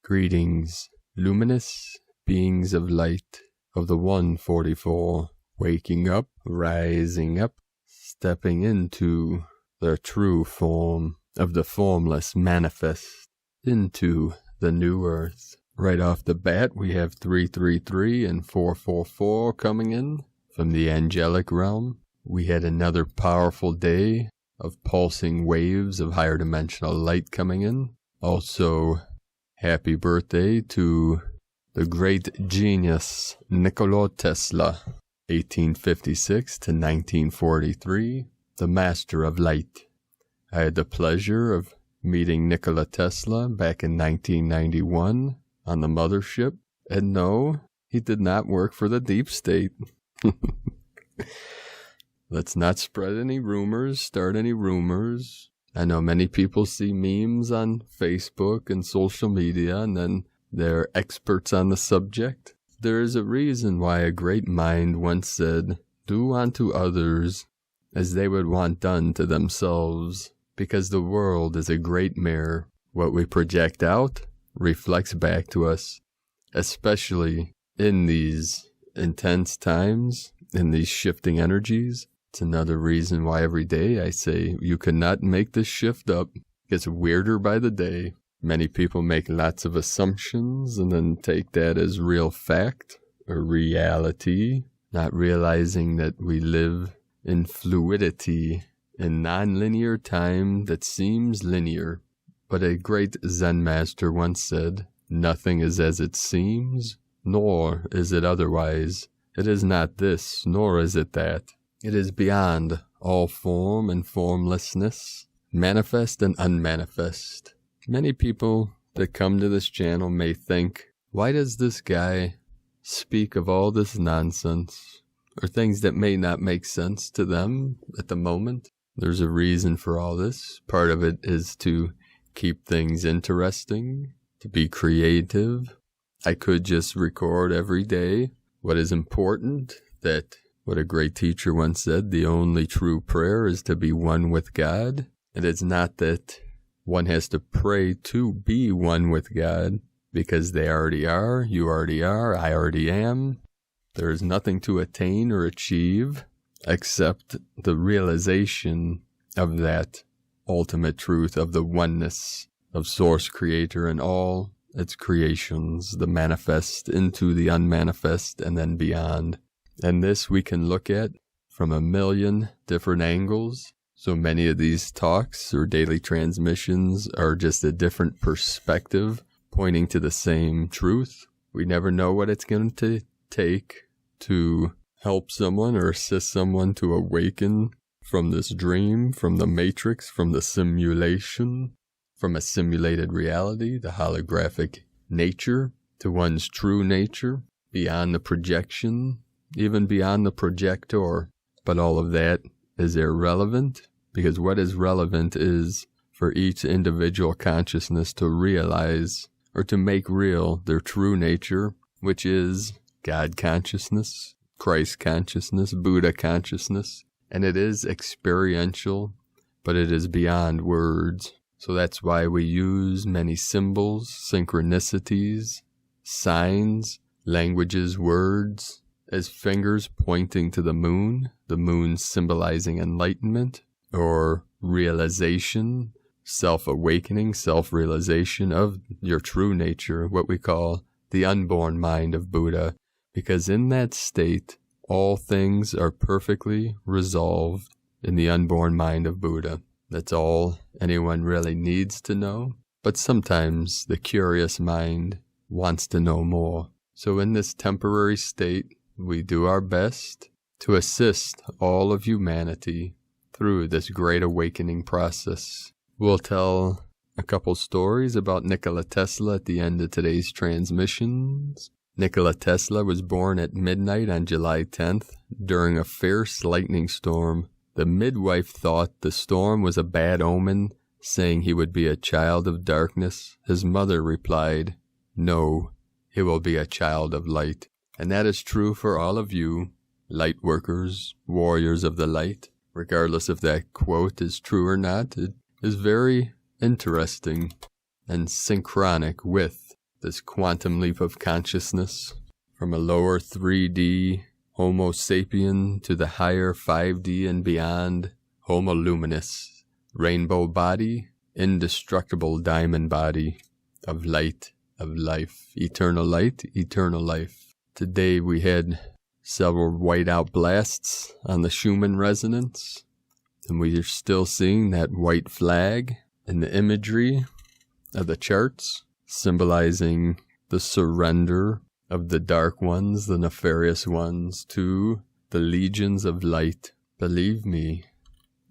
Greetings, luminous beings of light of the 144, waking up, rising up, stepping into their true form of the formless manifest into the new earth. Right off the bat, we have 333 and 444 coming in from the angelic realm. We had another powerful day of pulsing waves of higher dimensional light coming in. Also, happy birthday to the great genius Nikola Tesla, 1856 to 1943, the master of light. I had the pleasure of meeting Nikola Tesla back in 1991 on the mothership, and no, he did not work for the deep state. Let's not spread any rumors, start any rumors. I know many people see memes on Facebook and social media, and then they're experts on the subject. There is a reason why a great mind once said, "Do unto others as they would want done to themselves," because the world is a great mirror. What we project out reflects back to us, especially in these intense times, in these shifting energies. It's another reason why every day I say you cannot make this shift up. It gets weirder by the day. Many people make lots of assumptions and then take that as real fact or reality, not realizing that we live in fluidity, in non-linear time that seems linear. But a great Zen master once said, "Nothing is as it seems, nor is it otherwise. It is not this, nor is it that. It is beyond all form and formlessness, manifest and unmanifest." Many people that come to this channel may think, why does this guy speak of all this nonsense, or things that may not make sense to them at the moment? There's a reason for all this. Part of it is to keep things interesting, to be creative. I could just record every day what is important, that what a great teacher once said, the only true prayer is to be one with God. And it's not that one has to pray to be one with God, because they already are, you already are, I already am. There is nothing to attain or achieve except the realization of that ultimate truth of the oneness of Source Creator and all its creations, the manifest into the unmanifest and then beyond. And this we can look at from a million different angles. So many of these talks or daily transmissions are just a different perspective pointing to the same truth. We never know what it's going to take to help someone or assist someone to awaken from this dream, from the matrix, from the simulation, from a simulated reality, the holographic nature, to one's true nature, beyond the projection, even beyond the projector. But all of that is irrelevant, because what is relevant is for each individual consciousness to realize or to make real their true nature, which is God consciousness, Christ consciousness, Buddha consciousness. And it is experiential, but it is beyond words. So that's why we use many symbols, synchronicities, signs, languages, words, as fingers pointing to the moon symbolizing enlightenment or realization, self-awakening, self-realization of your true nature, what we call the unborn mind of Buddha, because in that state, all things are perfectly resolved in the unborn mind of Buddha. That's all anyone really needs to know, but sometimes the curious mind wants to know more. So in this temporary state, we do our best to assist all of humanity through this great awakening process. We'll tell a couple stories about Nikola Tesla at the end of today's transmissions. Nikola Tesla was born at midnight on July 10th during a fierce lightning storm. The midwife thought the storm was a bad omen, saying he would be a child of darkness. His mother replied, "No, he will be a child of light." And that is true for all of you, light workers, warriors of the light. Regardless if that quote is true or not, it is very interesting and synchronic with this quantum leap of consciousness from a lower 3D Homo sapien to the higher 5D and beyond Homo luminous, rainbow body, indestructible diamond body of light, of life, eternal light, eternal life. Today we had several whiteout blasts on the Schumann resonance, and we are still seeing that white flag in the imagery of the charts, symbolizing the surrender of the dark ones, the nefarious ones, to the legions of light. Believe me,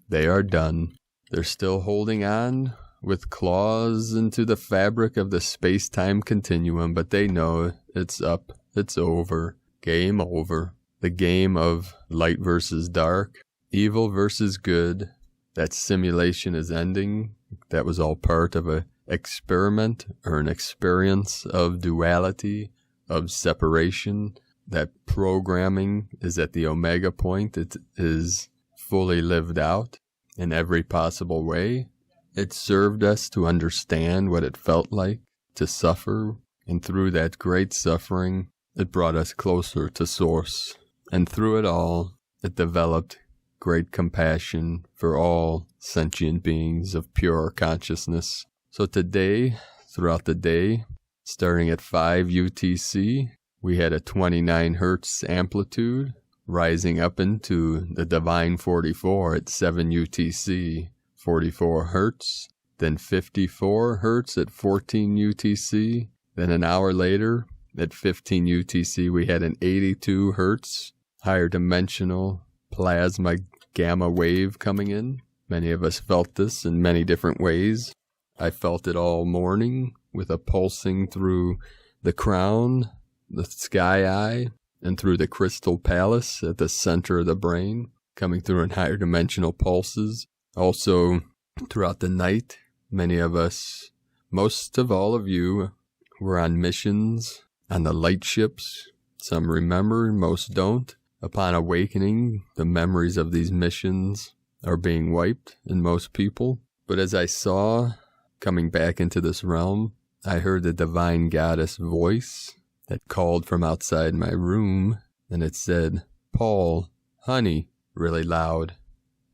they are done. They're still holding on with claws into the fabric of the space-time continuum, but they know it's up, it's over, game over. The game of light versus dark, evil versus good, that simulation is ending. That was all part of an experiment or an experience of duality, of separation. That programming is at the omega point. It is fully lived out in every possible way. It served us to understand what it felt like to suffer, and through that great suffering, it brought us closer to Source. And through it all, it developed great compassion for all sentient beings of pure consciousness. So today, throughout the day, starting at 5 UTC, we had a 29 hertz amplitude, rising up into the divine 44 at 7 UTC, 44 hertz, then 54 hertz at 14 UTC, then an hour later, at 15 UTC, we had an 82 hertz higher dimensional plasma gamma wave coming in. Many of us felt this in many different ways. I felt it all morning with a pulsing through the crown, the sky eye, and through the crystal palace at the center of the brain, coming through in higher dimensional pulses. Also, throughout the night, many of us, most of all of you, were on missions on the light ships. Some remember, most don't. Upon awakening, the memories of these missions are being wiped in most people. But as I saw coming back into this realm, I heard the divine goddess voice that called from outside my room, and it said, "Paul, honey," really loud.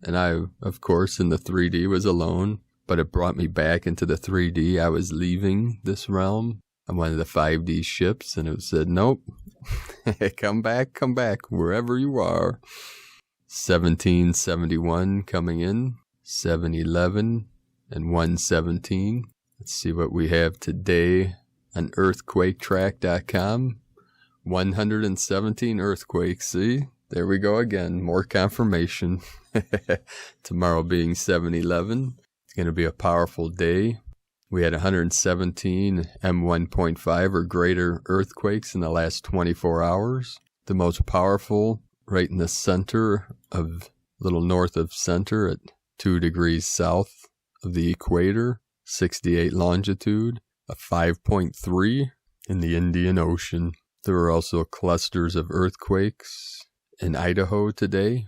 And I, of course, in the 3D was alone, but it brought me back into the 3D. I was leaving this realm on one of the 5D ships, and it said, "Nope, come back, wherever you are." 1771 coming in, 711, and 117. Let's see what we have today on earthquaketrack.com. 117 earthquakes. See, there we go again. More confirmation. Tomorrow being 711. It's going to be a powerful day. We had 117 M1.5 or greater earthquakes in the last 24 hours. The most powerful right in the center of, little north of center at 2 degrees south of the equator, 68 longitude, a 5.3 in the Indian Ocean. There were also clusters of earthquakes in Idaho today,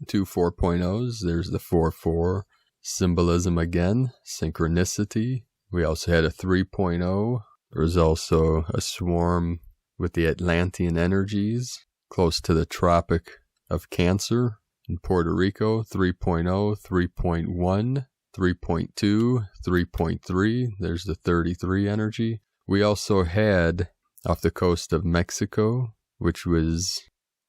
2 4.0s. There's the 4-4 symbolism again, synchronicity. We also had a 3.0. There was also a swarm with the Atlantean energies close to the Tropic of Cancer in Puerto Rico, 3.0, 3.1, 3.2, 3.3. There's the 33 energy. We also had off the coast of Mexico, which was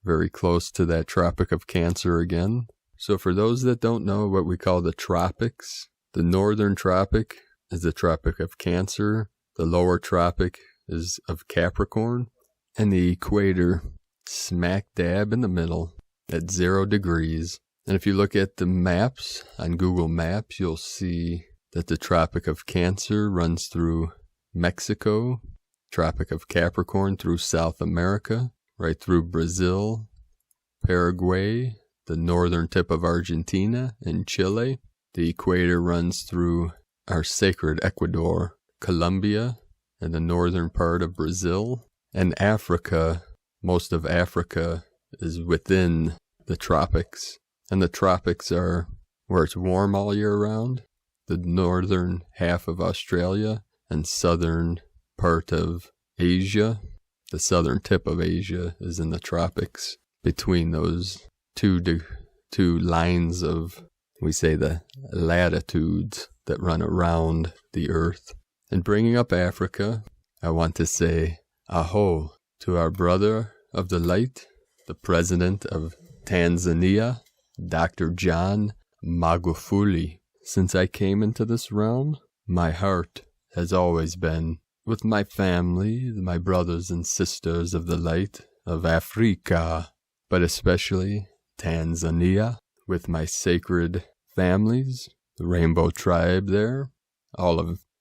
very close to that Tropic of Cancer again. So for those that don't know what we call the tropics, the northern tropic is the Tropic of Cancer, the lower tropic is of Capricorn, and the equator smack dab in the middle at 0 degrees. And if you look at the maps on Google Maps, you'll see that the Tropic of Cancer runs through Mexico, Tropic of Capricorn through South America, right through Brazil, Paraguay, the northern tip of Argentina and Chile. The equator runs through our sacred Ecuador, Colombia, and the northern part of Brazil. And Africa, most of Africa is within the tropics. And the tropics are where it's warm all year round. The northern half of Australia and southern part of Asia. The southern tip of Asia is in the tropics. Between those two lines of, we say, the latitudes that run around the earth. And bringing up Africa, I want to say aho to our brother of the light, the president of Tanzania, Dr. John Magufuli. Since I came into this realm, my heart has always been with my family, my brothers and sisters of the light of Africa, but especially Tanzania, with my sacred families, the Rainbow Tribe there,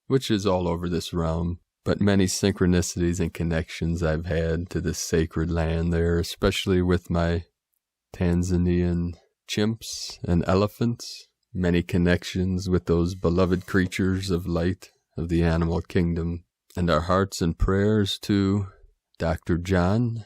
which is all over this realm, but many synchronicities and connections I've had to this sacred land there, especially with my Tanzanian chimps and elephants, many connections with those beloved creatures of light of the animal kingdom, and our hearts and prayers to Dr. John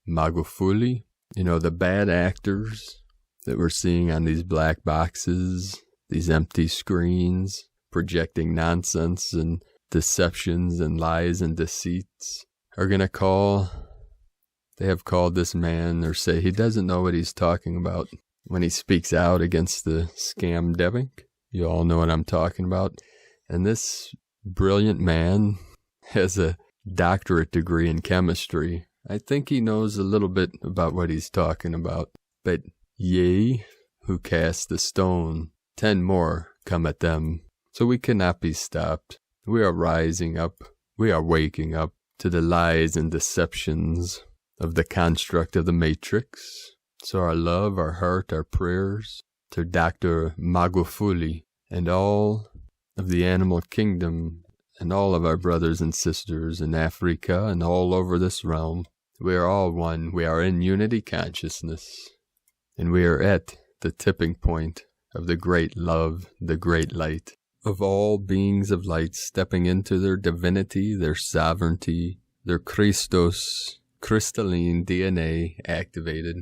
Magufuli. You know, the bad actors that we're seeing on these black boxes, these empty screens, projecting nonsense and deceptions and lies and deceits, are going to they have called this man, or say he doesn't know what he's talking about when he speaks out against the scamdemic. You all know what I'm talking about. And this brilliant man has a doctorate degree in chemistry. I think he knows a little bit about what he's talking about. But ye who cast the stone, 10 more come at them. So we cannot be stopped. We are rising up. We are waking up to the lies and deceptions of the construct of the matrix. So our love, our heart, our prayers to Dr. Magufuli and all of the animal kingdom and all of our brothers and sisters in Africa and all over this realm. We are all one. We are in unity consciousness. And we are at the tipping point of the great love, the great light of all beings of light stepping into their divinity, their sovereignty, their Christos, crystalline DNA activated,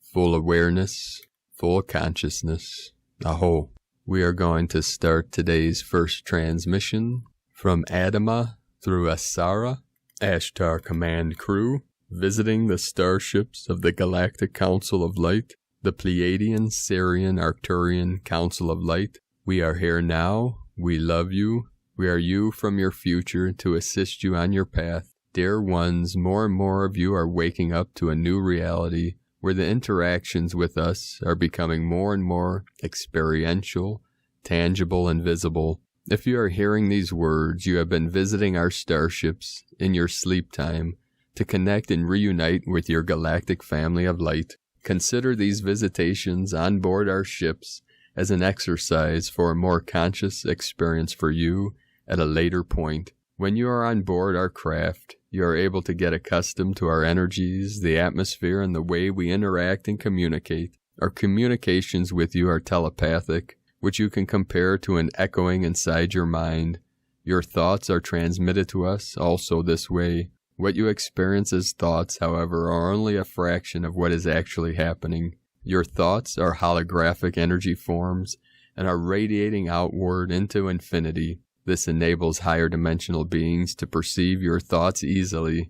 full awareness, full consciousness. Aho. We are going to start today's first transmission from Adama through Asara, Ashtar Command Crew, visiting the starships of the Galactic Council of Light, the Pleiadian, Sirian, Arcturian Council of Light. We are here now. We love you. We are you from your future to assist you on your path. Dear ones, more and more of you are waking up to a new reality where the interactions with us are becoming more and more experiential, tangible, and visible. If you are hearing these words, you have been visiting our starships in your sleep time to connect and reunite with your galactic family of light. Consider these visitations on board our ships as an exercise for a more conscious experience for you at a later point. When you are on board our craft, you are able to get accustomed to our energies, the atmosphere, and the way we interact and communicate. Our communications with you are telepathic, which you can compare to an echoing inside your mind. Your thoughts are transmitted to us also this way. What you experience as thoughts, however, are only a fraction of what is actually happening. Your thoughts are holographic energy forms and are radiating outward into infinity. This enables higher dimensional beings to perceive your thoughts easily.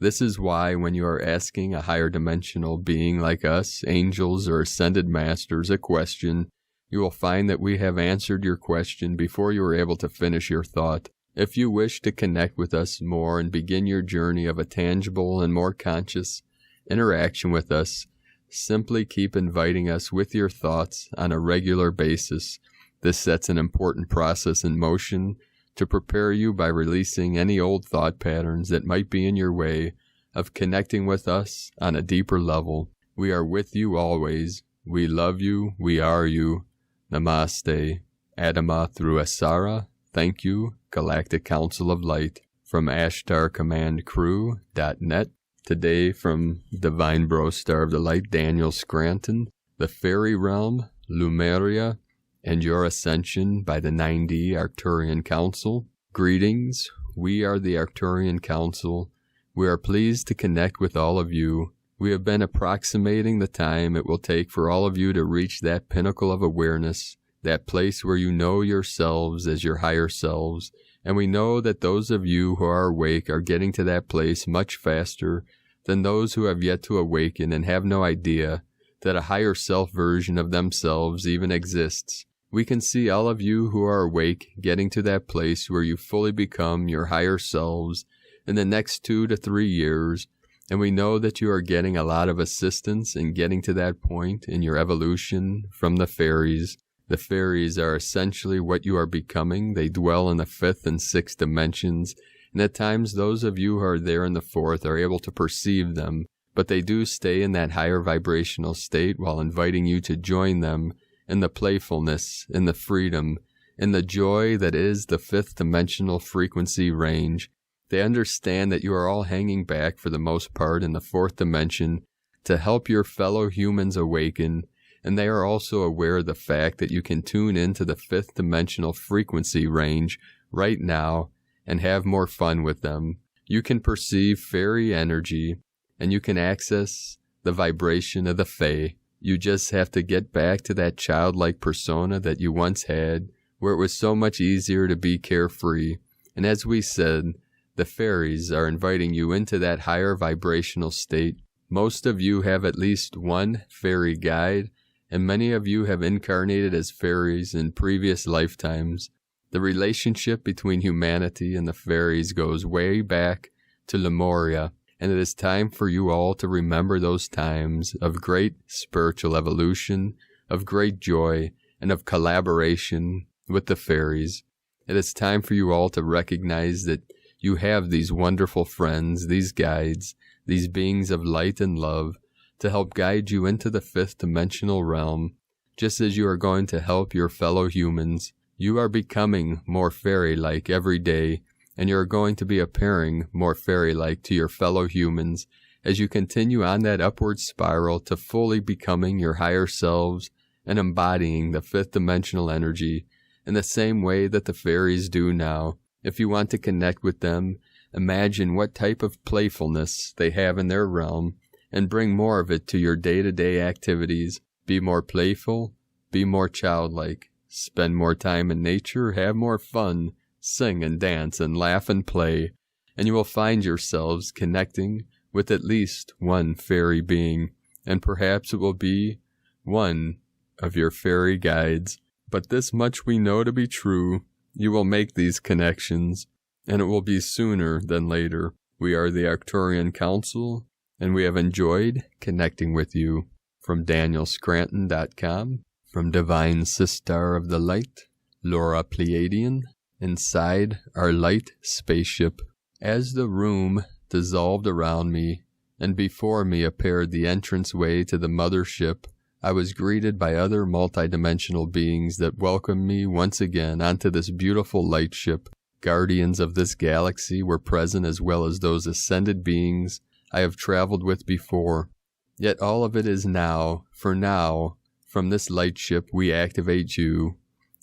This is why when you are asking a higher dimensional being like us, angels or ascended masters, a question, you will find that we have answered your question before you were able to finish your thought. If you wish to connect with us more and begin your journey of a tangible and more conscious interaction with us, simply keep inviting us with your thoughts on a regular basis. This sets an important process in motion to prepare you by releasing any old thought patterns that might be in your way of connecting with us on a deeper level. We are with you always. We love you. We are you. Namaste. Adama through Asara. Thank you. Galactic Council of Light. From AshtarCommandCrew.net. Today from Divine Bro Star of the Light, Daniel Scranton. The Fairy Realm, Lemuria, and your ascension by the 9D Arcturian Council. Greetings. We are the Arcturian Council. We are pleased to connect with all of you. We have been approximating the time it will take for all of you to reach that pinnacle of awareness, that place where you know yourselves as your higher selves, And we know that those of you who are awake are getting to that place much faster than those who have yet to awaken and have no idea that a higher self version of themselves even exists. We can see all of you who are awake getting to that place where you fully become your higher selves in the next 2 to 3 years, and we know that you are getting a lot of assistance in getting to that point in your evolution from the fairies. The fairies are essentially what you are becoming. They dwell in the 5th and 6th dimensions, and at times those of you who are there in the 4th are able to perceive them, but they do stay in that higher vibrational state while inviting you to join them in the playfulness, in the freedom, in the joy that is the 5th dimensional frequency range. They understand that you are all hanging back for the most part in the 4th dimension to help your fellow humans awaken, and they are also aware of the fact that you can tune into the 5th dimensional frequency range right now and have more fun with them. You can perceive fairy energy, and you can access the vibration of the Fae. You just have to get back to that childlike persona that you once had, where it was so much easier to be carefree. And as we said, the fairies are inviting you into that higher vibrational state. Most of you have at least one fairy guide, and many of you have incarnated as fairies in previous lifetimes. The relationship between humanity and the fairies goes way back to Lemuria, and it is time for you all to remember those times of great spiritual evolution, of great joy, and of collaboration with the fairies. It is time for you all to recognize that you have these wonderful friends, these guides, these beings of light and love to help guide you into the 5th dimensional realm. Just as you are going to help your fellow humans, you are becoming more fairy-like every day, and you are going to be appearing more fairy-like to your fellow humans as you continue on that upward spiral to fully becoming your higher selves and embodying the 5th dimensional energy in the same way that the fairies do now. If you want to connect with them, imagine what type of playfulness they have in their realm and bring more of it to your day-to-day activities. Be more playful, be more childlike, spend more time in nature, have more fun, sing and dance and laugh and play, and you will find yourselves connecting with at least one fairy being, and perhaps it will be one of your fairy guides. But this much we know to be true: you will make these connections, and it will be sooner than later. We are the Arcturian Council, and we have enjoyed connecting with you. From DanielScranton.com, from Divine Sister of the Light, Laura Pleiadian, inside our light spaceship. As the room dissolved around me, and before me appeared the entranceway to the mothership, I was greeted by other multidimensional beings that welcomed me once again onto this beautiful light ship. Guardians of this galaxy were present, as well as those ascended beings I have traveled with before. Yet all of it is now, for now, from this light ship we activate you,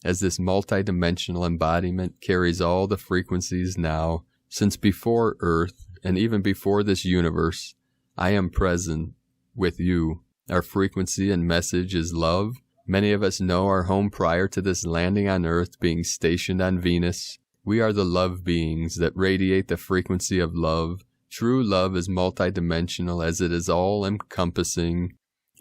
as this multidimensional embodiment carries all the frequencies now, since before Earth, and even before this universe, I am present with you. Our frequency and message is love. Many of us know our home prior to this landing on Earth being stationed on Venus. We are the love beings that radiate the frequency of love. True love is multidimensional, as it is all-encompassing,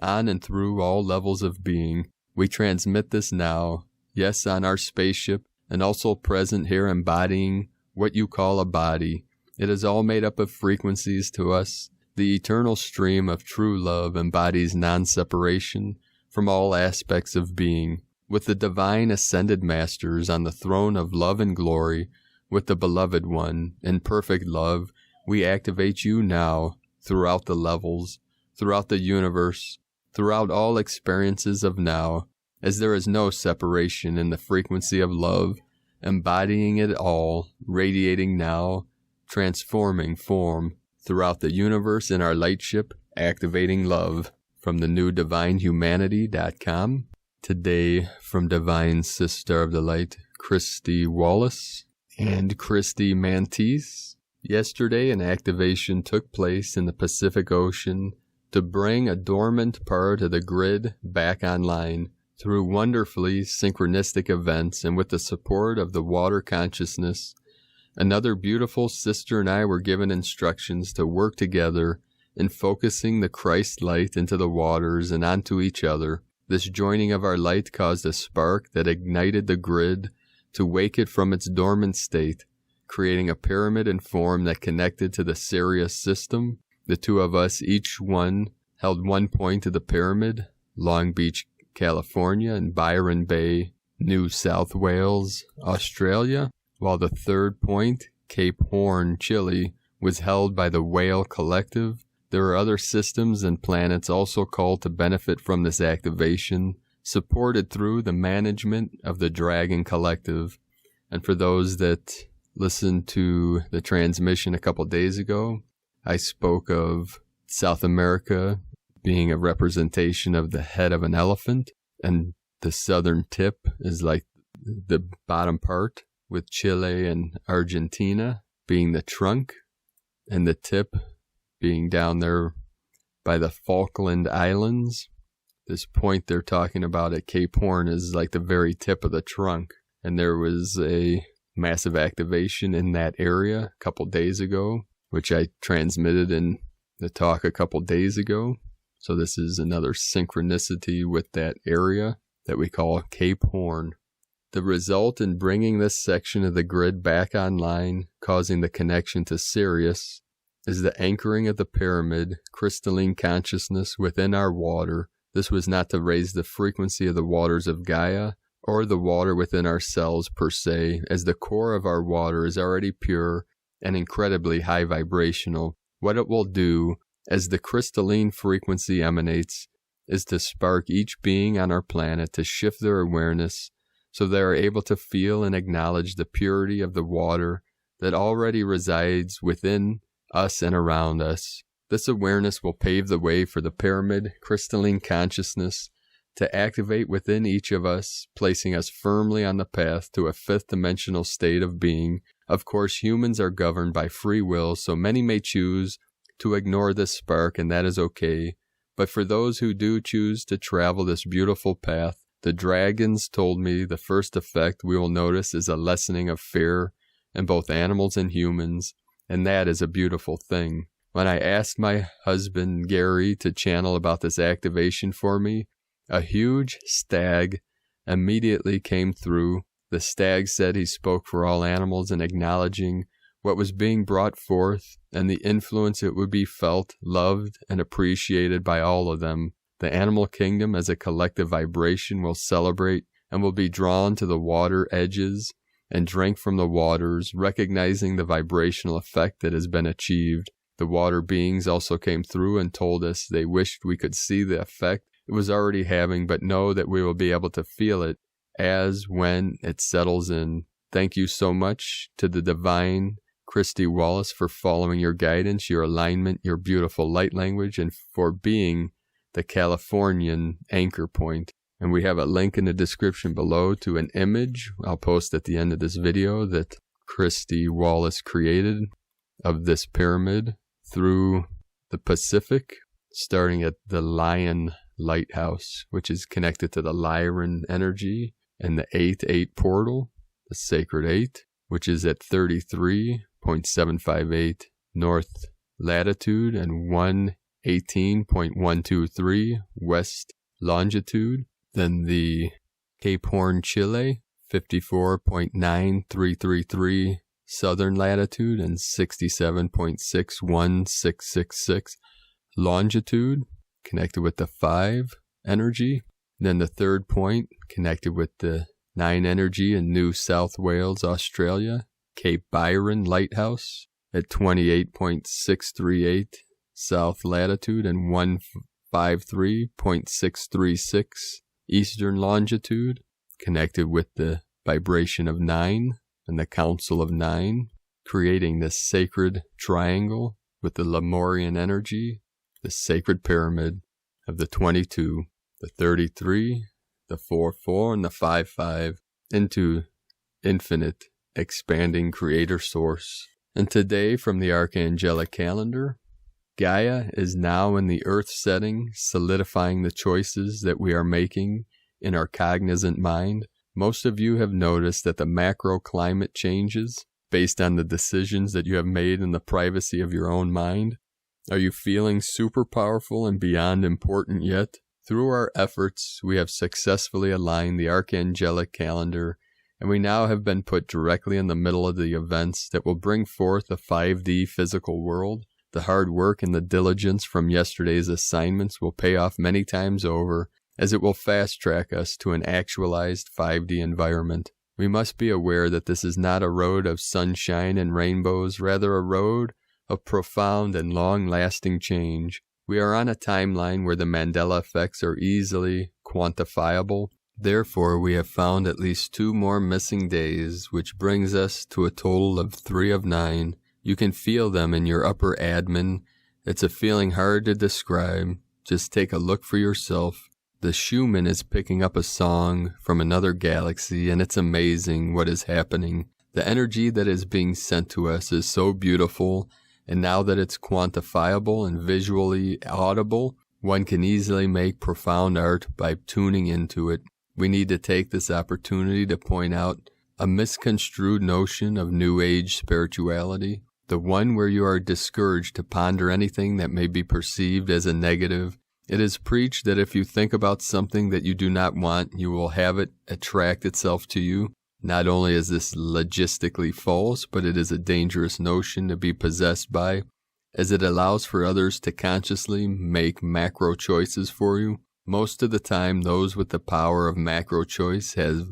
on and through all levels of being. We transmit this now, yes, on our spaceship, and also present here embodying what you call a body. It is all made up of frequencies to us. The eternal stream of true love embodies non-separation from all aspects of being. With the divine ascended masters on the throne of love and glory, with the beloved one in perfect love, we activate you now throughout the levels, throughout the universe, throughout all experiences of now, as there is no separation in the frequency of love, embodying it all, radiating now, transforming form throughout the universe in our lightship, activating love. From the new DivineHumanity.com. Today, from Divine Sister of the Light, Christy Wallace and Christy Mantis. Yesterday, an activation took place in the Pacific Ocean to bring a dormant part of the grid back online through wonderfully synchronistic events and with the support of the water consciousness Another beautiful sister and I were given instructions to work together in focusing the Christ light into the waters and onto each other. This joining of our light caused a spark that ignited the grid to wake it from its dormant state, creating a pyramid in form that connected to the Sirius system. The two of us, each one, held one point of the pyramid, Long Beach, California, and Byron Bay, New South Wales, Australia, while the third point, Cape Horn, Chile, was held by the Whale Collective. There are other systems and planets also called to benefit from this activation, supported through the management of the Dragon Collective. And for those that listened to the transmission a couple days ago, I spoke of South America being a representation of the head of an elephant, and the southern tip is like the bottom part, with Chile and Argentina being the trunk, and the tip being down there by the Falkland Islands. This point they're talking about at Cape Horn is like the very tip of the trunk, and there was a massive activation in that area a couple days ago, which I transmitted in the talk a couple days ago. So this is another synchronicity with that area that we call Cape Horn. The result in bringing this section of the grid back online, causing the connection to Sirius, is the anchoring of the pyramid, crystalline consciousness within our water. This was not to raise the frequency of the waters of Gaia, or the water within our cells per se, as the core of our water is already pure and incredibly high vibrational. What it will do, as the crystalline frequency emanates, is to spark each being on our planet to shift their awareness so they are able to feel and acknowledge the purity of the water that already resides within us and around us. This awareness will pave the way for the pyramid crystalline consciousness to activate within each of us, placing us firmly on the path to a fifth dimensional state of being. Of course, humans are governed by free will, so many may choose to ignore this spark, and that is okay. But for those who do choose to travel this beautiful path, the dragons told me the first effect we will notice is a lessening of fear in both animals and humans, and that is a beautiful thing. When I asked my husband, Gary, to channel about this activation for me, a huge stag immediately came through. The stag said he spoke for all animals in acknowledging what was being brought forth and the influence it would be felt, loved, and appreciated by all of them. The animal kingdom as a collective vibration will celebrate and will be drawn to the water edges and drink from the waters, recognizing the vibrational effect that has been achieved. The water beings also came through and told us they wished we could see the effect it was already having, but know that we will be able to feel it as when it settles in. Thank you so much to the divine Christy Wallace for following your guidance, your alignment, your beautiful light language, and for being the Californian anchor point. And we have a link in the description below to an image I'll post at the end of this video that Christy Wallace created of this pyramid through the Pacific, starting at the Lion Lighthouse, which is connected to the Lyran energy, and the 8-8 portal, the Sacred 8, which is at 33.758 north latitude and 118.123 west longitude. Then the Cape Horn, Chile, 54.9333 southern latitude and 67.61666 longitude, connected with the 5 energy. Then the third point, connected with the 9 energy in New South Wales, Australia, Cape Byron Lighthouse at 28.638 south latitude and 153.636 eastern longitude, connected with the vibration of 9 and the Council of 9, creating this sacred triangle with the Lemurian energy, the sacred pyramid of the 22, the 33, the 4-4, and the 5-5 into infinite, expanding creator source. And today, from the Archangelic calendar, Gaia is now in the earth setting, solidifying the choices that we are making in our cognizant mind. Most of you have noticed that the macro climate changes based on the decisions that you have made in the privacy of your own mind? Are you feeling super powerful and beyond important yet? Through our efforts, we have successfully aligned the archangelic calendar, and we now have been put directly in the middle of the events that will bring forth a 5D physical world. The hard work and the diligence from yesterday's assignments will pay off many times over, as it will fast-track us to an actualized 5D environment. We must be aware that this is not a road of sunshine and rainbows, rather a road of profound and long-lasting change. We are on a timeline where the Mandela effects are easily quantifiable. Therefore, we have found at least 2 more missing days, which brings us to a total of 3 of 9. You can feel them in your upper admin. It's a feeling hard to describe. Just take a look for yourself. The Schumann is picking up a song from another galaxy, and it's amazing what is happening. The energy that is being sent to us is so beautiful, and now that it's quantifiable and visually audible, one can easily make profound art by tuning into it. We need to take this opportunity to point out a misconstrued notion of New Age spirituality, the one where you are discouraged to ponder anything that may be perceived as a negative. It is preached that if you think about something that you do not want, you will have it attract itself to you. Not only is this logistically false, but it is a dangerous notion to be possessed by, as it allows for others to consciously make macro choices for you. Most of the time, those with the power of macro choice have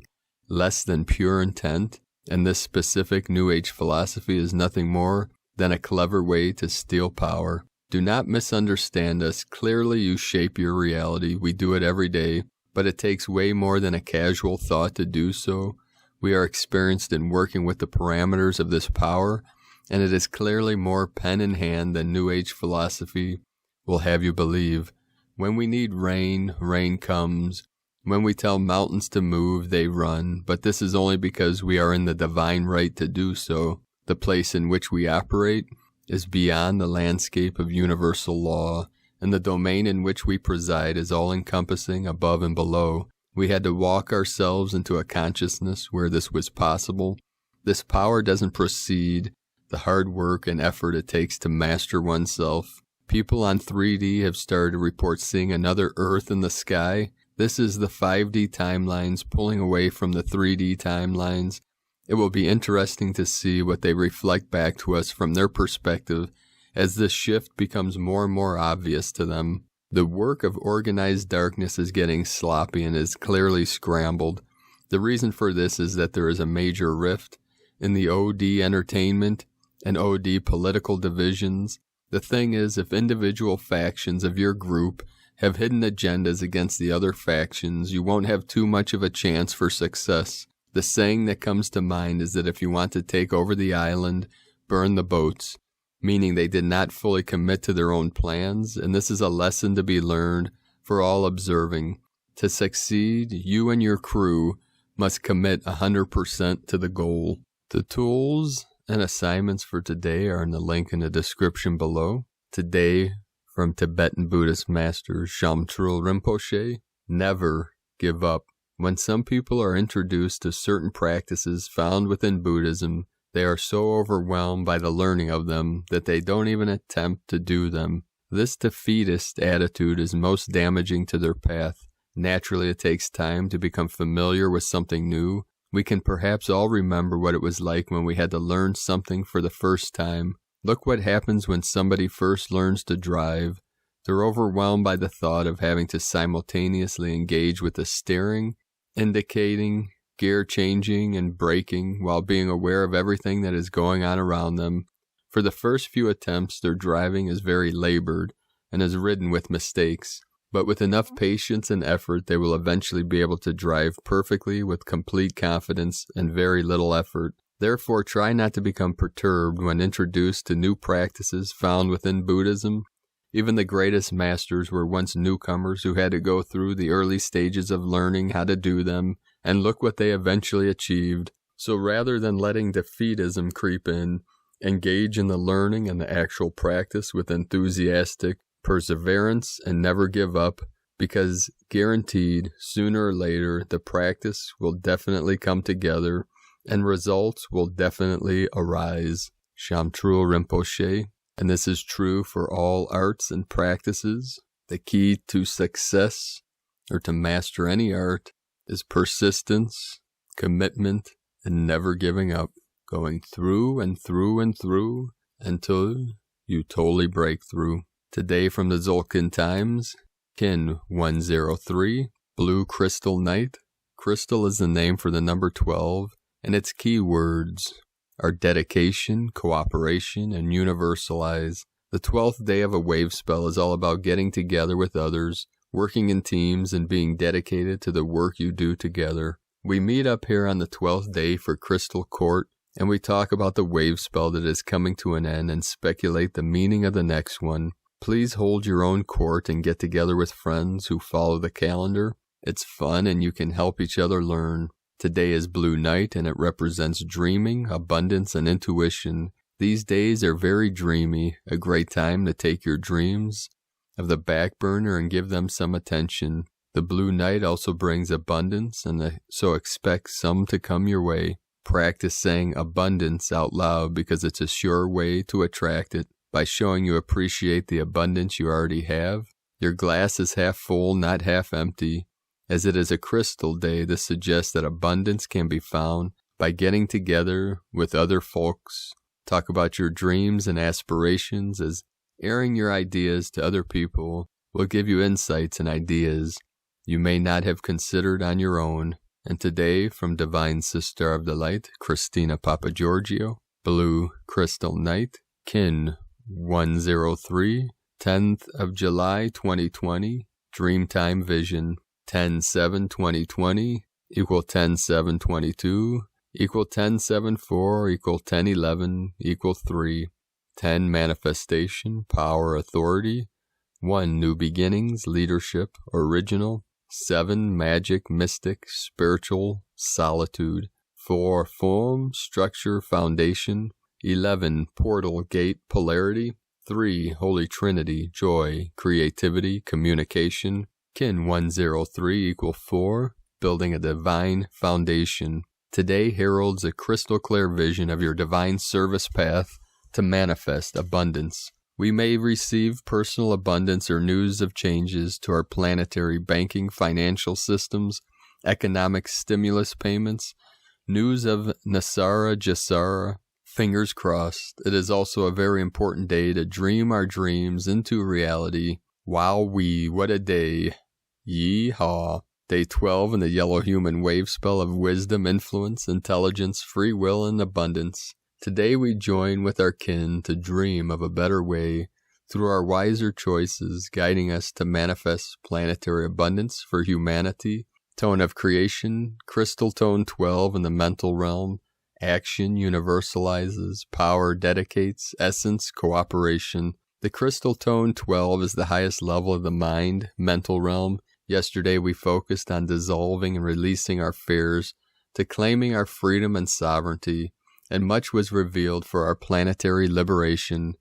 less than pure intent, and this specific New Age philosophy is nothing more than a clever way to steal power. Do not misunderstand us. Clearly, you shape your reality. We do it every day, but it takes way more than a casual thought to do so. We are experienced in working with the parameters of this power, and it is clearly more pen in hand than New Age philosophy will have you believe. When we need rain, rain comes. When we tell mountains to move, they run, but this is only because we are in the divine right to do so. The place in which we operate is beyond the landscape of universal law, and the domain in which we preside is all-encompassing above and below. We had to walk ourselves into a consciousness where this was possible. This power doesn't precede the hard work and effort it takes to master oneself. People on 3D have started to report seeing another Earth in the sky. This is the 5D timelines pulling away from the 3D timelines. It will be interesting to see what they reflect back to us from their perspective as this shift becomes more and more obvious to them. The work of organized darkness is getting sloppy and is clearly scrambled. The reason for this is that there is a major rift in the OD entertainment and OD political divisions. The thing is, if individual factions of your group have hidden agendas against the other factions, you won't have too much of a chance for success. The saying that comes to mind is that if you want to take over the island, burn the boats, meaning they did not fully commit to their own plans, and this is a lesson to be learned for all observing. To succeed, you and your crew must commit 100% to the goal. The tools and assignments for today are in the link in the description below. Today, from Tibetan Buddhist Master Shamtrul Rinpoche, never give up. When some people are introduced to certain practices found within Buddhism, they are so overwhelmed by the learning of them that they don't even attempt to do them. This defeatist attitude is most damaging to their path. Naturally, it takes time to become familiar with something new. We can perhaps all remember what it was like when we had to learn something for the first time. Look what happens when somebody first learns to drive. They're overwhelmed by the thought of having to simultaneously engage with the steering, indicating, gear changing, and braking while being aware of everything that is going on around them. For the first few attempts, their driving is very labored and is ridden with mistakes. But with enough patience and effort, they will eventually be able to drive perfectly with complete confidence and very little effort. Therefore, try not to become perturbed when introduced to new practices found within Buddhism. Even the greatest masters were once newcomers who had to go through the early stages of learning how to do them, and look what they eventually achieved. So rather than letting defeatism creep in, engage in the learning and the actual practice with enthusiastic perseverance and never give up, because guaranteed, sooner or later, the practice will definitely come together and results will definitely arise. Shamtrul Rinpoche. And this is true for all arts and practices. The key to success, or to master any art, is persistence, commitment, and never giving up. Going through and through and through until you totally break through. Today from the Tzolk'in Times, Kin 103, Blue Crystal Night. Crystal is the name for the number 12, and its key words are dedication, cooperation, and universalize. The 12th day of a wave spell is all about getting together with others, working in teams, and being dedicated to the work you do together. We meet up here on the 12th day for Crystal Court, and we talk about the wave spell that is coming to an end and speculate the meaning of the next one. Please hold your own court and get together with friends who follow the calendar. It's fun and you can help each other learn. Today is Blue Night and it represents dreaming, abundance, and intuition. These days are very dreamy, a great time to take your dreams of the back burner and give them some attention. The Blue Night also brings abundance, and so expect some to come your way. Practice saying abundance out loud because it's a sure way to attract it. By showing you appreciate the abundance you already have. Your glass is half full, not half empty. As it is a crystal day, this suggests that abundance can be found by getting together with other folks. Talk about your dreams and aspirations, as airing your ideas to other people will give you insights and ideas you may not have considered on your own. And today, from Divine Sister of the Light, Christina Papagiorgio, Blue Crystal Night, Kin 103, 10th of July 2020, Dreamtime Vision, 10/7/2020 equal 10/7/22 equal 10/7/4 equal 10/11 equal 3, 10 Manifestation, Power, Authority, 1 New Beginnings, Leadership, Original, 7 Magic, Mystic, Spiritual, Solitude, 4 Form, Structure, Foundation, 11 Portal, Gate, Polarity, 3 Holy Trinity, Joy, Creativity, Communication, Kin 103 equal 4, Building a Divine Foundation. Today heralds a crystal clear vision of your divine service path to manifest abundance. We may receive personal abundance or news of changes to our planetary banking, financial systems, economic stimulus payments, news of Nasara Jasara. Fingers crossed. It is also a very important day to dream our dreams into reality. Wowee, what a day. Yeehaw. Day 12 in the Yellow Human Wave Spell of Wisdom, Influence, Intelligence, Free Will, and Abundance. Today we join with our kin to dream of a better way through our wiser choices, guiding us to manifest planetary abundance for humanity. Tone of Creation, Crystal Tone 12 in the mental realm. Action universalizes, power dedicates, essence, cooperation. The Crystal Tone 12 is the highest level of the mind, mental realm. Yesterday we focused on dissolving and releasing our fears to claiming our freedom and sovereignty, and much was revealed for our planetary liberation.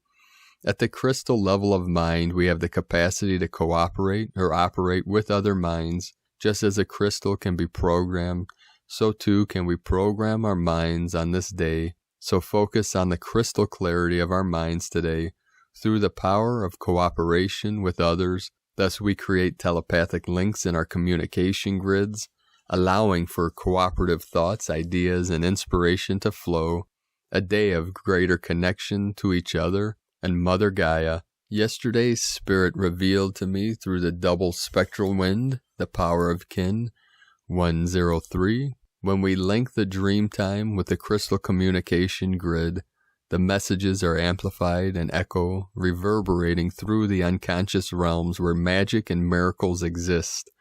At the crystal level of mind, we have the capacity to cooperate or operate with other minds. Just as a crystal can be programmed, so too can we program our minds on this day. So focus on the crystal clarity of our minds today through the power of cooperation with others. Thus we create telepathic links in our communication grids, allowing for cooperative thoughts, ideas, and inspiration to flow. A day of greater connection to each other and Mother Gaia. Yesterday's spirit revealed to me through the double spectral wind, the power of Kin 103. When we link the dream time with the crystal communication grid, the messages are amplified and echo, reverberating through the unconscious realms where magic and miracles exist.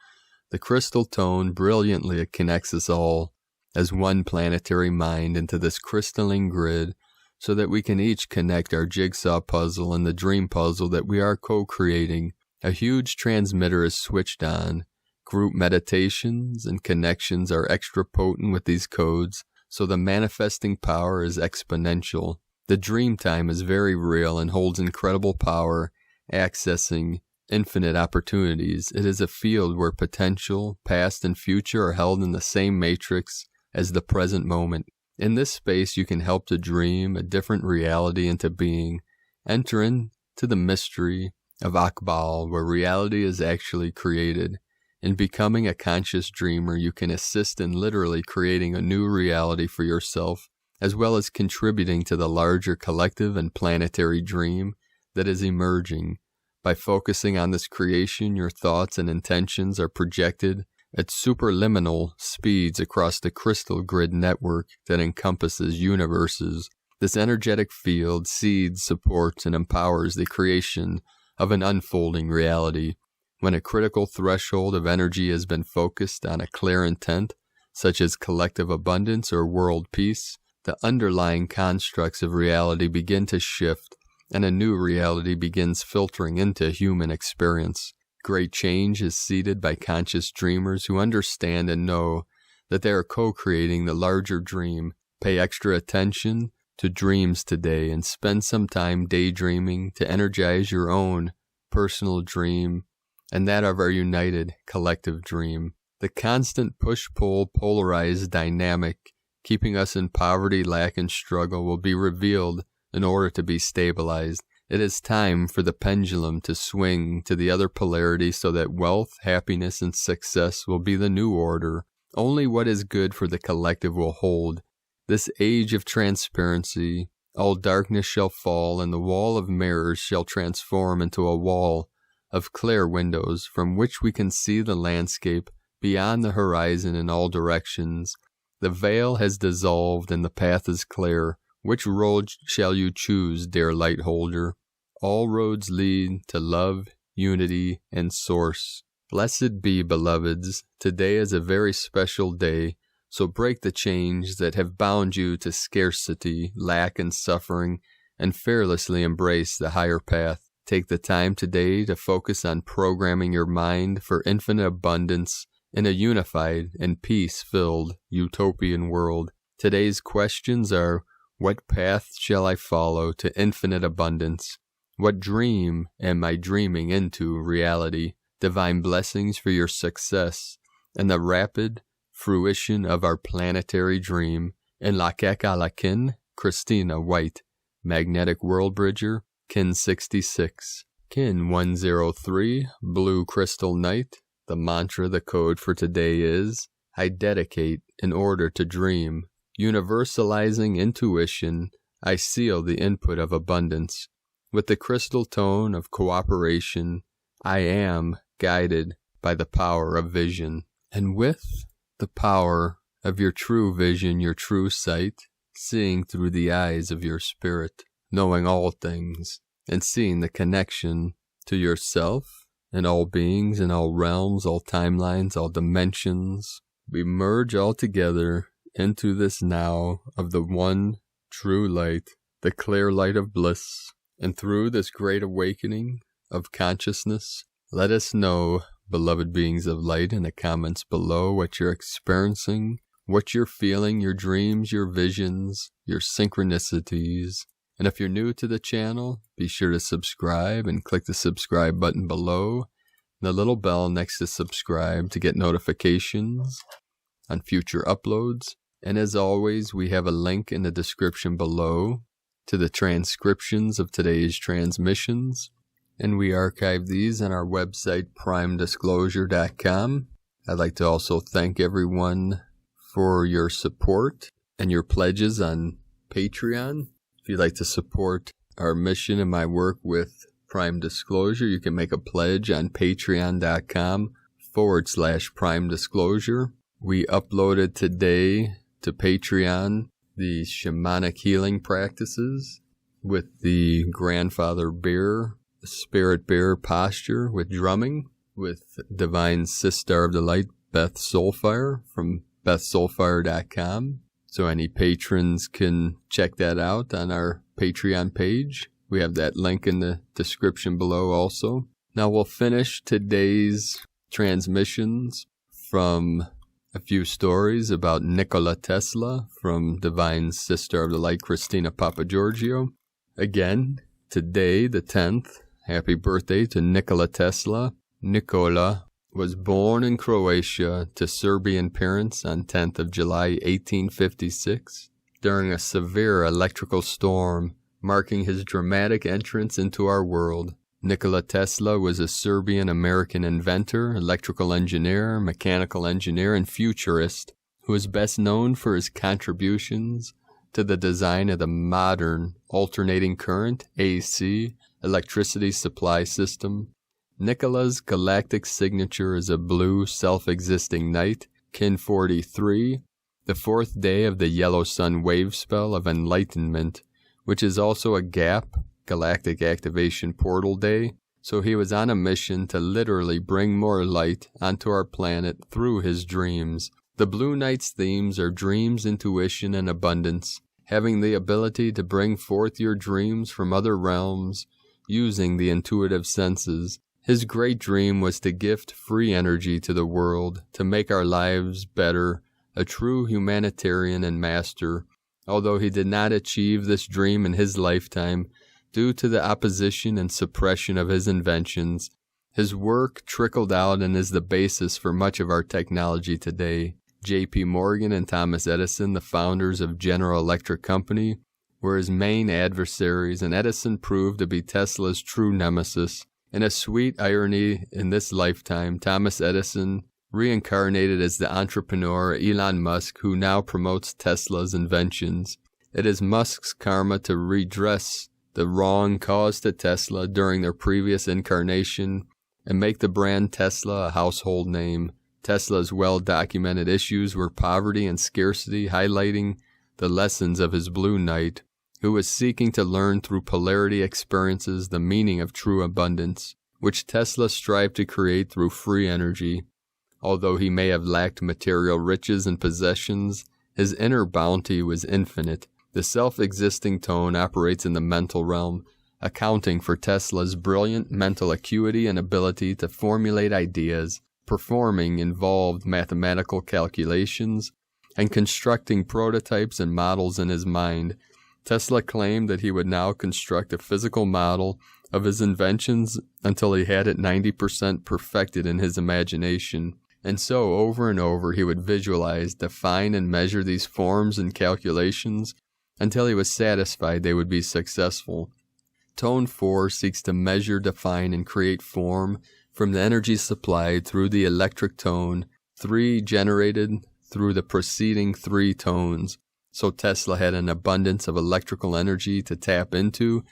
The crystal tone brilliantly connects us all as one planetary mind into this crystalline grid so that we can each connect our jigsaw puzzle and the dream puzzle that we are co-creating. A huge transmitter is switched on. Group meditations and connections are extra potent with these codes, so the manifesting power is exponential. The dream time is very real and holds incredible power, accessing infinite opportunities. It is a field where potential, past, and future are held in the same matrix as the present moment. In this space, you can help to dream a different reality into being, enter into the mystery of Akbal, where reality is actually created. In becoming a conscious dreamer, you can assist in literally creating a new reality for yourself, as well as contributing to the larger collective and planetary dream that is emerging. By focusing on this creation, your thoughts and intentions are projected at superliminal speeds across the crystal grid network that encompasses universes. This energetic field seeds, supports, and empowers the creation of an unfolding reality. When a critical threshold of energy has been focused on a clear intent, such as collective abundance or world peace, the underlying constructs of reality begin to shift, and a new reality begins filtering into human experience. Great change is seeded by conscious dreamers who understand and know that they are co-creating the larger dream. Pay extra attention to dreams today and spend some time daydreaming to energize your own personal dream and that of our united collective dream. The constant push-pull, polarized dynamic keeping us in poverty, lack, and struggle will be revealed in order to be stabilized. It is time for the pendulum to swing to the other polarity so that wealth, happiness, and success will be the new order. Only what is good for the collective will hold. This age of transparency, all darkness shall fall, and the wall of mirrors shall transform into a wall of clear windows from which we can see the landscape beyond the horizon in all directions. The veil has dissolved and the path is clear. Which road shall you choose, dear light holder? All roads lead to love, unity, and source. Blessed be, beloveds. Today is a very special day, so break the chains that have bound you to scarcity, lack, and suffering, and fearlessly embrace the higher path. Take the time today to focus on programming your mind for infinite abundance in a unified and peace-filled utopian world. Today's questions are: what path shall I follow to infinite abundance? What dream am I dreaming into reality? Divine blessings for your success and the rapid fruition of our planetary dream. In Lakek Alakin, Christina White, Magnetic World Bridger, Kin 66. Kin 103, Blue Crystal Knight. The mantra, the code for today is: I dedicate in order to dream. Universalizing intuition, I seal the input of abundance. With the crystal tone of cooperation, I am guided by the power of vision. And with the power of your true vision, your true sight, seeing through the eyes of your spirit, knowing all things, and seeing the connection to yourself and all beings in all realms, all timelines, all dimensions, we merge all together into this now of the one true light, the clear light of bliss. And through this great awakening of consciousness, let us know, beloved beings of light, in the comments below what you're experiencing, what you're feeling, your dreams, your visions, your synchronicities. And if you're new to the channel, be sure to subscribe and click the subscribe button below, and the little bell next to subscribe to get notifications on future uploads. And as always, we have a link in the description below to the transcriptions of today's transmissions, and we archive these on our website, primedisclosure.com. I'd like to also thank everyone for your support and your pledges on Patreon. If you'd like to support our mission and my work with Prime Disclosure, you can make a pledge on patreon.com/Prime Disclosure. We uploaded today to Patreon the shamanic healing practices with the grandfather bear, spirit bear posture with drumming, with Divine Sister of the Light, Beth Soulfire from BethSoulfire.com. So any patrons can check that out on our Patreon page. We have that link in the description below also. Now we'll finish today's transmissions from a few stories about Nikola Tesla from Divine Sister of the Light, Christina Papagiorgio. Again, today, the 10th, happy birthday to Nikola Tesla. Nikola was born in Croatia to Serbian parents on 10th of July, 1856. during a severe electrical storm, marking his dramatic entrance into our world. Nikola Tesla was a Serbian-American inventor, electrical engineer, mechanical engineer, and futurist who is best known for his contributions to the design of the modern alternating current AC electricity supply system. Nikola's galactic signature is a blue self-existing night, kin 43, the fourth day of the yellow sun wave spell of enlightenment, which is also a gap, galactic activation portal day, so he was on a mission to literally bring more light onto our planet through his dreams. The Blue Night's themes are dreams, intuition, and abundance, having the ability to bring forth your dreams from other realms using the intuitive senses. His great dream was to gift free energy to the world, to make our lives better, a true humanitarian and master. Although he did not achieve this dream in his lifetime, due to the opposition and suppression of his inventions, his work trickled out and is the basis for much of our technology today. J.P. Morgan and Thomas Edison, the founders of General Electric Company, were his main adversaries, and Edison proved to be Tesla's true nemesis. In a sweet irony in this lifetime, Thomas Edison reincarnated as the entrepreneur Elon Musk, who now promotes Tesla's inventions. It is Musk's karma to redress the wrong caused to Tesla during their previous incarnation and make the brand Tesla a household name. Tesla's well-documented issues were poverty and scarcity, highlighting the lessons of his Blue Knight, who was seeking to learn through polarity experiences the meaning of true abundance, which Tesla strived to create through free energy. Although he may have lacked material riches and possessions, his inner bounty was infinite. The self-existing tone operates in the mental realm, accounting for Tesla's brilliant mental acuity and ability to formulate ideas, performing involved mathematical calculations, and constructing prototypes and models in his mind. Tesla claimed that he would now construct a physical model of his inventions until he had it 90% perfected in his imagination. And so, over and over, he would visualize, define, and measure these forms and calculations until he was satisfied they would be successful. Tone 4 seeks to measure, define, and create form from the energy supplied through the electric tone, 3 generated through the preceding 3 tones. So Tesla had an abundance of electrical energy to tap into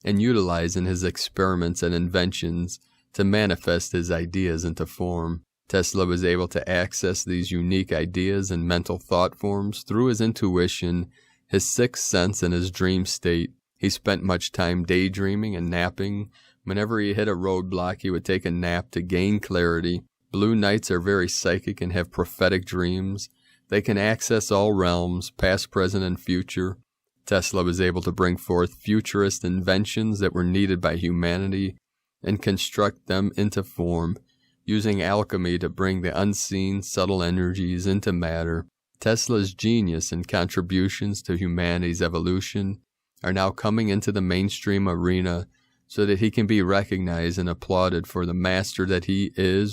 and utilize in his experiments and inventions to manifest his ideas into form. Tesla was able to access these unique ideas and mental thought forms through his intuition, his sixth sense, and his dream state. He spent much time daydreaming and napping. Whenever he hit a roadblock, he would take a nap to gain clarity. Blue Knights are very psychic and have prophetic dreams. They can access all realms, past, present, and future. Tesla was able to bring forth futurist inventions that were needed by humanity and construct them into form, using alchemy to bring the unseen, subtle energies into matter. Tesla's genius and contributions to humanity's evolution are now coming into the mainstream arena so that he can be recognized and applauded for the master that he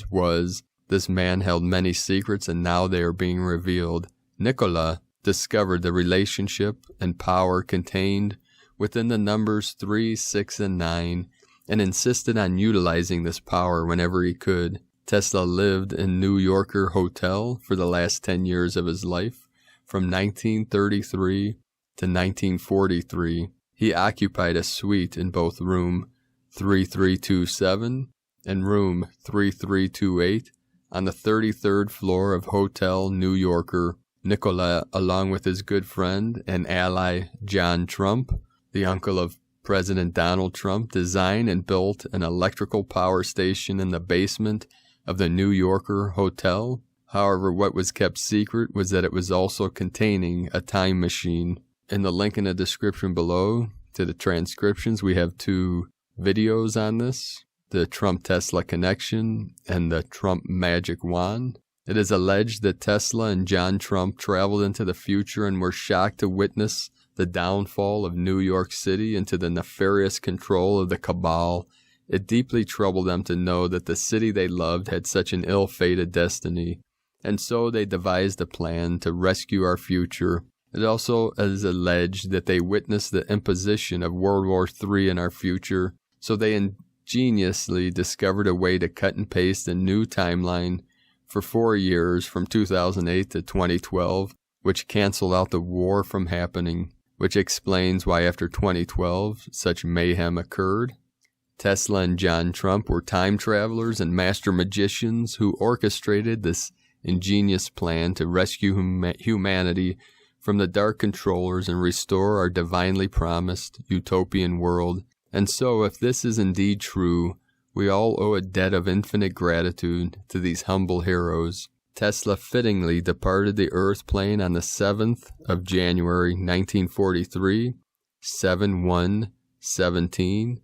was. This man held many secrets, and now they are being revealed. Nikola discovered the relationship and power contained within the numbers 3, 6, and 9, and insisted on utilizing this power whenever he could. Tesla lived in New Yorker Hotel for the last 10 years of his life, from 1933 to 1943. He occupied a suite in both room 3327 and room 3328 on the 33rd floor of Hotel New Yorker. Nikola, along with his good friend and ally John Trump, the uncle of President Donald Trump, designed and built an electrical power station in the basement of the New Yorker Hotel. However, what was kept secret was that it was also containing a time machine. In the link in the description below to the transcriptions, we have 2 videos on this, the Trump-Tesla connection and the Trump magic wand. It is alleged that Tesla and John Trump traveled into the future and were shocked to witness the downfall of New York City into the nefarious control of the cabal. It deeply troubled them to know that the city they loved had such an ill-fated destiny, and so they devised a plan to rescue our future. It also is alleged that they witnessed the imposition of World War III in our future, so they ingeniously discovered a way to cut and paste a new timeline for 4 years from 2008 to 2012, which canceled out the war from happening, which explains why after 2012 such mayhem occurred. Tesla and John Trump were time travelers and master magicians who orchestrated this ingenious plan to rescue humanity from the dark controllers and restore our divinely promised utopian world. And so, if this is indeed true, we all owe a debt of infinite gratitude to these humble heroes. Tesla fittingly departed the Earth plane on the 7th of January 1943, 7-1-17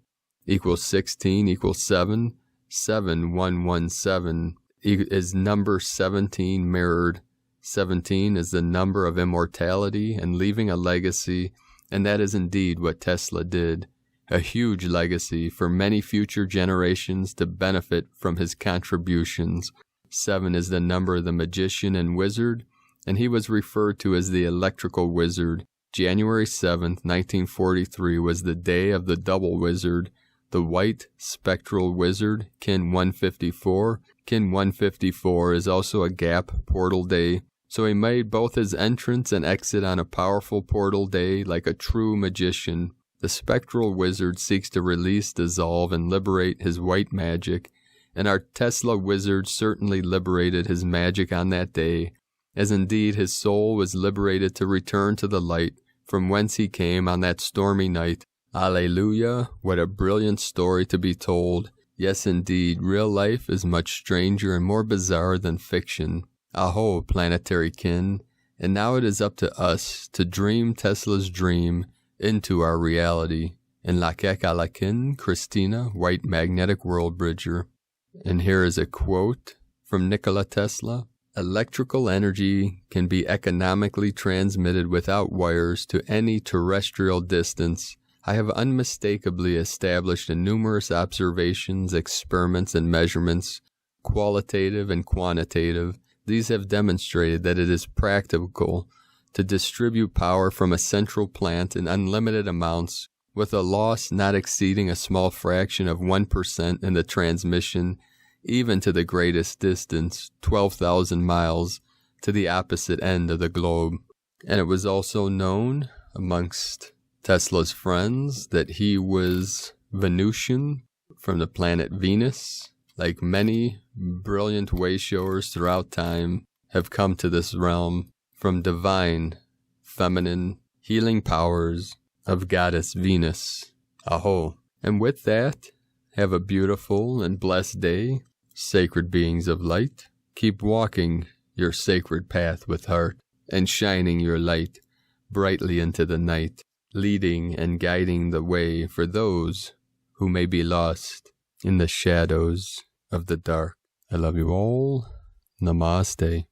equals 16 equals 7, 7117 is number 17 mirrored. 17 is the number of immortality and leaving a legacy, and that is indeed what Tesla did. A huge legacy for many future generations to benefit from his contributions. 7 is the number of the magician and wizard, and he was referred to as the electrical wizard. January 7th, 1943 was the day of the double wizard, the white spectral wizard, kin 154. Kin 154 is also a gap portal day, so he made both his entrance and exit on a powerful portal day like a true magician. The spectral wizard seeks to release, dissolve, and liberate his white magic, and our Tesla wizard certainly liberated his magic on that day, as indeed his soul was liberated to return to the light from whence he came on that stormy night. Alleluia, what a brilliant story to be told. Yes, indeed, real life is much stranger and more bizarre than fiction. Aho, planetary kin, and now it is up to us to dream Tesla's dream into our reality. In Lakek Alakin, Christina, White Magnetic World Bridger. And here is a quote from Nikola Tesla. Electrical energy can be economically transmitted without wires to any terrestrial distance. I have unmistakably established in numerous observations, experiments, and measurements, qualitative and quantitative. These have demonstrated that it is practical to distribute power from a central plant in unlimited amounts, with a loss not exceeding a small fraction of 1% in the transmission, even to the greatest distance, 12,000 miles, to the opposite end of the globe. And it was also known amongst Tesla's friends that he was Venusian from the planet Venus. Like many brilliant wayshowers throughout time have come to this realm from divine, feminine, healing powers of goddess Venus. Aho. And with that, have a beautiful and blessed day, sacred beings of light. Keep walking your sacred path with heart and shining your light brightly into the night, leading and guiding the way for those who may be lost in the shadows of the dark. I love you all. Namaste.